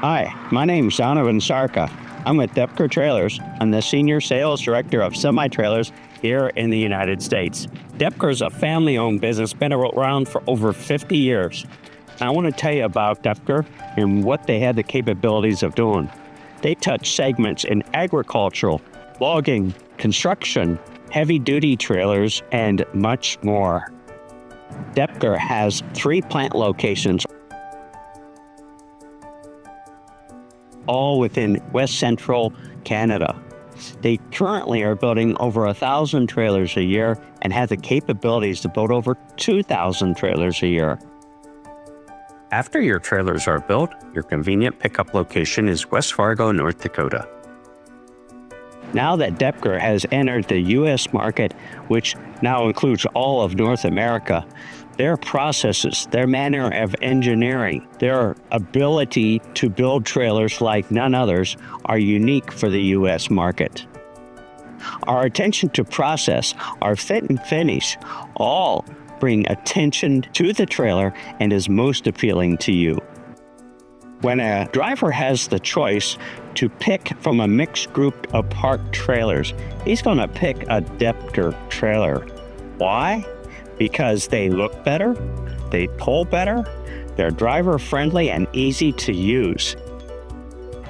Hi, my name's Donovan Sarka. I'm with Doepker Trailers. I'm the Senior Sales Director of Semi-Trailers here in the United States. Doepker is a family-owned business, been around for over 50 years. I want to tell you about Doepker and what they had the capabilities of doing. They touch segments in agricultural, logging, construction, heavy-duty trailers, and much more. Doepker has 3 plant locations, all within West Central Canada. They currently are building over 1,000 trailers a year and have the capabilities to build over 2,000 trailers a year. After your trailers are built, your convenient pickup location is West Fargo, North Dakota. Now that Doepker has entered the U.S. market, which now includes all of North America, their processes, their manner of engineering, their ability to build trailers like none others are unique for the U.S. market. Our attention to process, our fit and finish, all bring attention to the trailer and is most appealing to you. When a driver has the choice to pick from a mixed group of parked trailers, he's going to pick a Doepker trailer. Why? Because they look better, they pull better, they're driver-friendly and easy to use.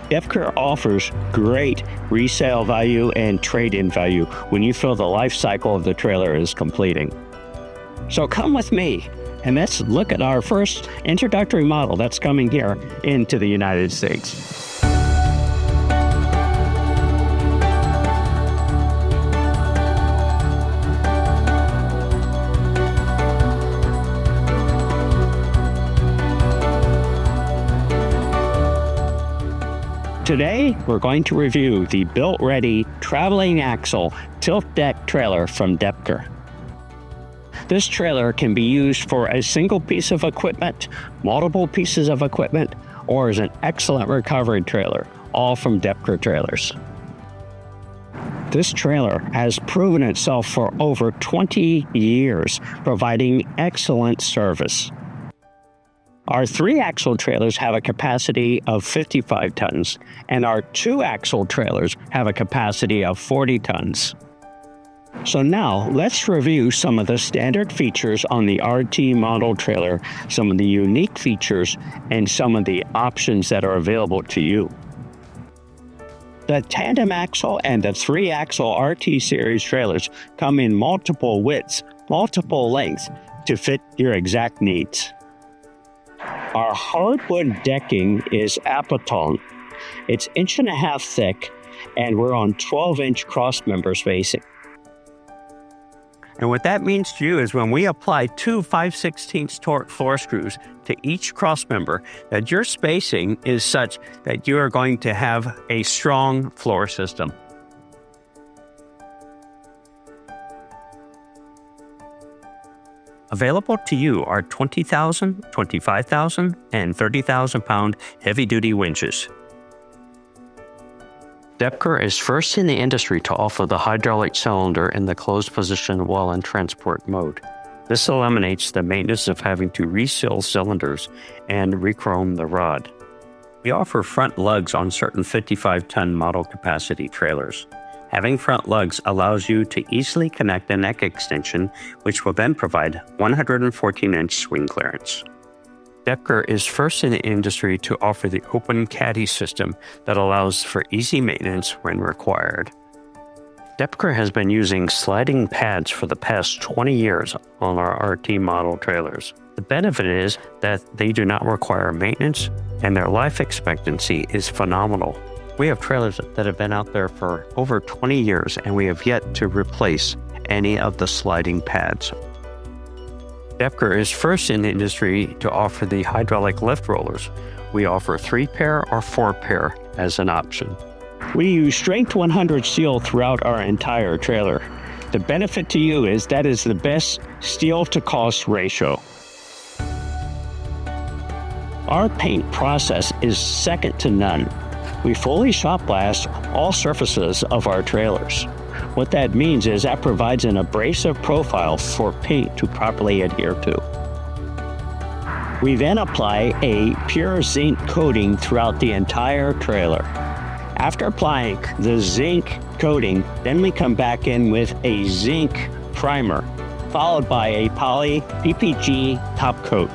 Doepker offers great resale value and trade-in value when you feel the life cycle of the trailer is completing. So come with me and let's look at our first introductory model that's coming here into the United States. Today, we're going to review the built-ready traveling axle tilt deck trailer from Doepker. This trailer can be used for a single piece of equipment, multiple pieces of equipment, or as an excellent recovery trailer, all from Doepker Trailers. This trailer has proven itself for over 20 years, providing excellent service. Our 3-axle trailers have a capacity of 55 tons, and our 2-axle trailers have a capacity of 40 tons. So now, let's review some of the standard features on the RT model trailer, some of the unique features, and some of the options that are available to you. The tandem axle and the 3-axle RT series trailers come in multiple widths, multiple lengths to fit your exact needs. Our hardwood decking is Apatone. It's 1.5 inches thick, and we're on 12-inch crossmember spacing. And what that means to you is when we apply 2 5/16 torque floor screws to each crossmember, that your spacing is such that you are going to have a strong floor system. Available to you are 20,000, 25,000, and 30,000 pound heavy-duty winches. Doepker is first in the industry to offer the hydraulic cylinder in the closed position while in transport mode. This eliminates the maintenance of having to reseal cylinders and rechrome the rod. We offer front lugs on certain 55-ton model capacity trailers. Having front lugs allows you to easily connect a neck extension, which will then provide 114-inch swing clearance. Doepker is first in the industry to offer the open caddy system that allows for easy maintenance when required. Doepker has been using sliding pads for the past 20 years on our RT model trailers. The benefit is that they do not require maintenance and their life expectancy is phenomenal. We have trailers that have been out there for over 20 years and we have yet to replace any of the sliding pads. Doepker is first in the industry to offer the hydraulic lift rollers. We offer 3-pair or 4-pair as an option. We use strength 100 steel throughout our entire trailer. The benefit to you is that is the best steel to cost ratio. Our paint process is second to none. We fully shot blast all surfaces of our trailers. What that means is that provides an abrasive profile for paint to properly adhere to. We then apply a pure zinc coating throughout the entire trailer. After applying the zinc coating, then we come back in with a zinc primer, followed by a poly PPG top coat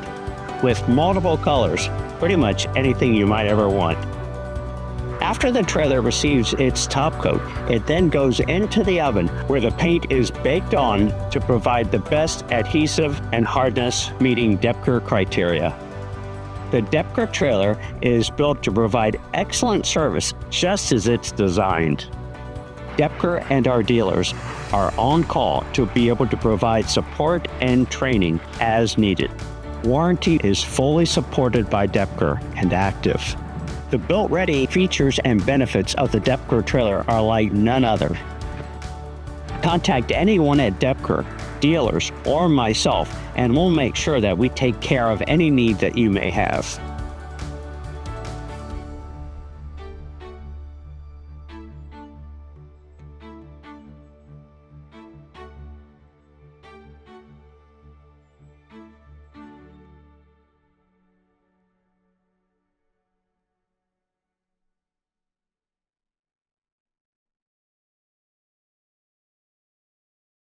with multiple colors, pretty much anything you might ever want. After the trailer receives its top coat, it then goes into the oven where the paint is baked on to provide the best adhesive and hardness meeting Doepker criteria. The Doepker trailer is built to provide excellent service just as it's designed. Doepker and our dealers are on call to be able to provide support and training as needed. Warranty is fully supported by Doepker and active. The built-ready features and benefits of the Doepker trailer are like none other. Contact anyone at Doepker, dealers, or myself, and we'll make sure that we take care of any need that you may have.